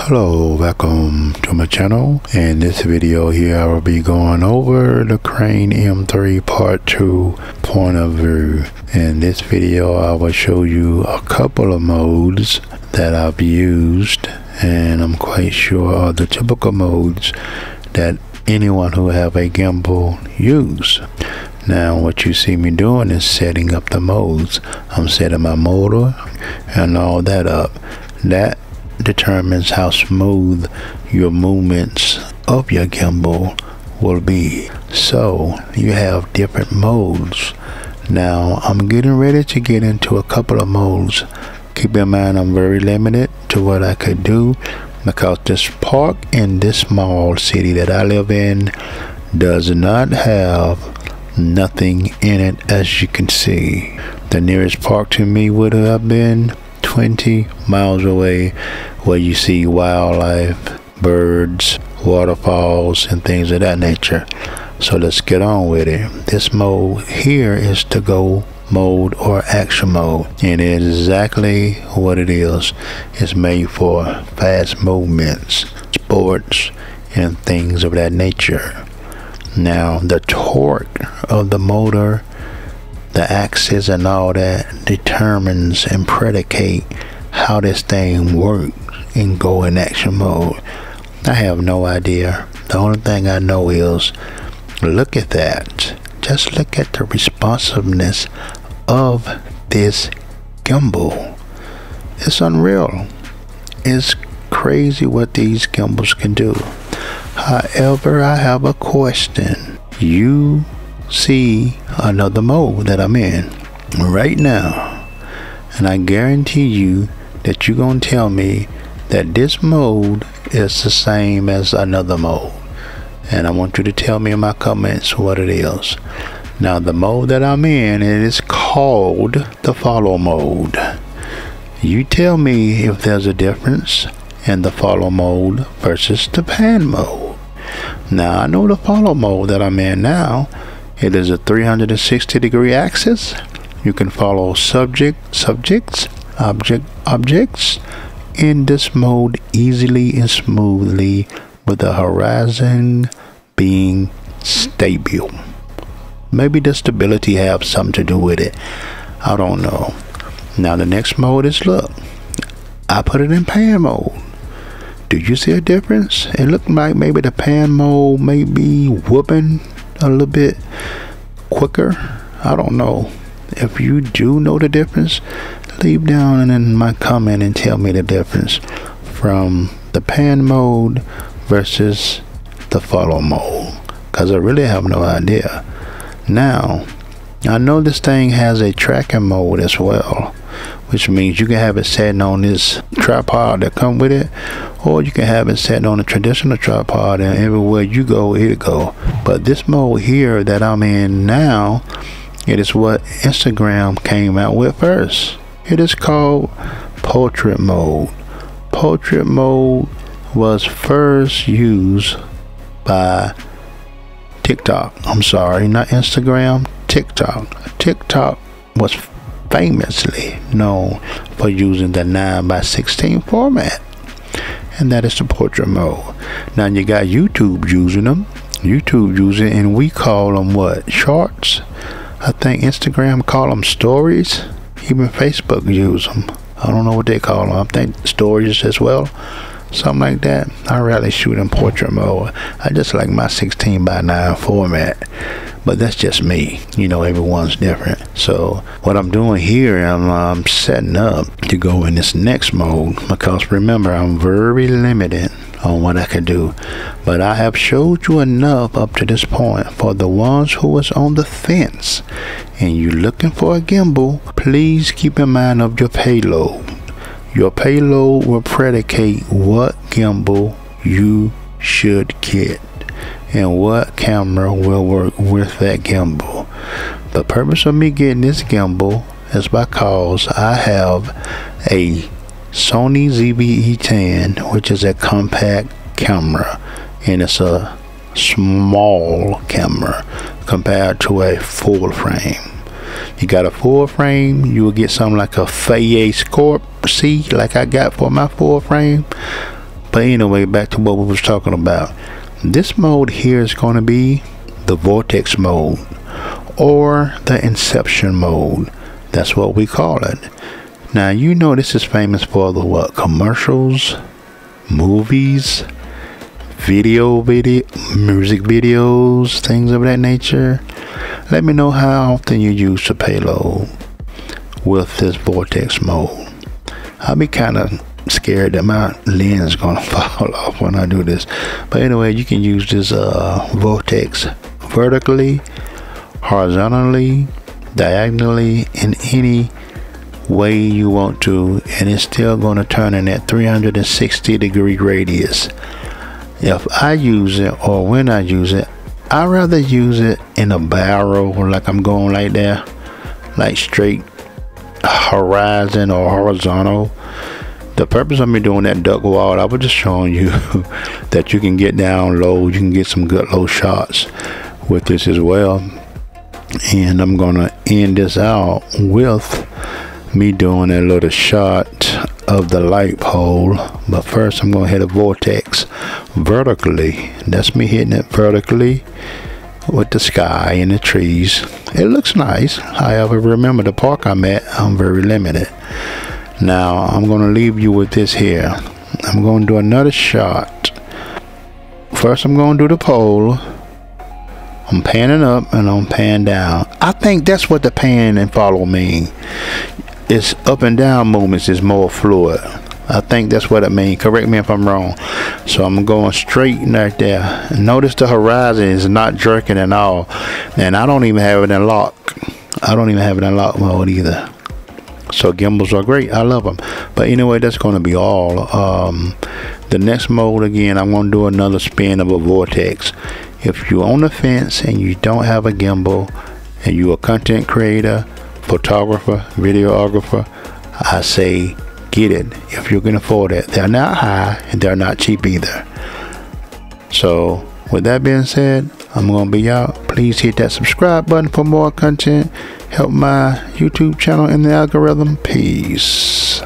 Hello, welcome to my channel. In this video here I will be going over the Crane M3 Part 2 point of view. In this video I will show you a couple of modes that I've used, and I'm quite sure are the typical modes that anyone who have a gimbal use. Now what you see me doing is setting up the modes. I'm setting my motor and all that up. That determines how smooth your movements of your gimbal will be. So you have different modes. Now I'm getting ready to get into a couple of modes. Keep in mind I'm very limited to what I could do because this park in this small city that I live in does not have nothing in it. As you can see, the nearest park to me would have been 20 miles away, where you see wildlife, birds, waterfalls, and things of that nature. So let's get on with it. This mode here is to go mode or action mode, and it is exactly what it is. It's made for fast movements, sports, and things of that nature. Now the torque of the motor, the axis and all that determines and predicate how this thing works and go in action mode. I have no idea. The only thing I know is, look at that. Just look at the responsiveness of this gimbal. It's unreal. It's crazy what these gimbals can do. However, I have a question. You see another mode that I'm in right now, and I guarantee you that you're gonna tell me that this mode is the same as another mode, and I want you to tell me in my comments what it is. Now the mode that I'm in, it is called the follow mode. You tell me if there's a difference in the follow mode versus the pan mode. Now I know the follow mode that I'm in now, it is a 360-degree axis. You can follow subjects, objects in this mode easily and smoothly, with the horizon being stable. Maybe the stability have something to do with it. I don't know. Now the next mode is, look, I put it in pan mode. Do you see a difference? It looked like maybe the pan mode may be whooping a little bit quicker. I don't know. If you do know the difference, leave down in my comment and tell me the difference from the pan mode versus the follow mode, because I really have no idea. Now I know this thing has a tracking mode as well, which means you can have it setting on this tripod that come with it, or you can have it set on a traditional tripod and everywhere you go it'll go. But this mode here that I'm in now, it is what Instagram came out with first. It is called portrait mode. Portrait mode was first used by TikTok. I'm sorry, not Instagram, TikTok. TikTok was famously known for using the 9:16 format, and that is the portrait mode. Now you got YouTube using them. YouTube using, and we call them what? Shorts. I think Instagram call them stories. Even Facebook use them. I don't know what they call them. I think stories as well, something like that. I rarely shoot in portrait mode. I just like my 16:9 format, but that's just me. You know, everyone's different. So what I'm doing here, I'm setting up to go in this next mode, because remember, I'm very limited on what I can do. But I have showed you enough up to this point. For the ones who was on the fence and you looking for a gimbal, please keep in mind of your payload. Your payload will predicate what gimbal you should get and what camera will work with that gimbal. The purpose of me getting this gimbal is because I have a Sony Zv-E10, which is a compact camera, and it's a small camera compared to a full frame. You got a full frame, you will get something like a Fayette Scorp C, like I got for my full frame. But anyway, back to what we was talking about. This mode here is going to be the Vortex mode, or the Inception mode. That's what we call it. Now, you know this is famous for the what? Commercials, movies, music videos, things of that nature. Let me know how often you use the payload with this Vortex mode. I'll be kind of scared that my lens is gonna fall off when I do this. But anyway, you can use this Vortex vertically, horizontally, diagonally, in any way you want to, and it's still going to turn in that 360-degree radius. If I use it, or when I use it, I'd rather use it in a barrel, like I'm going like that, like straight horizon or horizontal. The purpose of me doing that duck wall, I was just showing you that you can get down low, you can get some good low shots with this as well. And I'm gonna end this out with me doing a little shot of the light pole. But first I'm gonna hit a vortex vertically. That's me hitting it vertically with the sky and the trees. It looks nice. However, remember the park I'm at, I'm very limited. Now I'm gonna leave you with this here. I'm gonna do another shot. First I'm gonna do the pole. I'm panning up and I'm panning down. I think that's what the pan and follow mean. It's up and down movements is more fluid. I think that's what it means. Correct me if I'm wrong. So I'm going straight right there. Notice the horizon is not jerking at all. And I don't even have it in lock. I don't even have it in lock mode either. So gimbals are great. I love them. But anyway, that's going to be all. The next mode, again, I'm going to do another spin of a vortex. If you're on the fence and you don't have a gimbal and you're a content creator, photographer, videographer, I say get it if you can afford it. They're not high and they're not cheap either. So with that being said, I'm going to be out. Please hit that subscribe button for more content. Help my YouTube channel in the algorithm. Peace.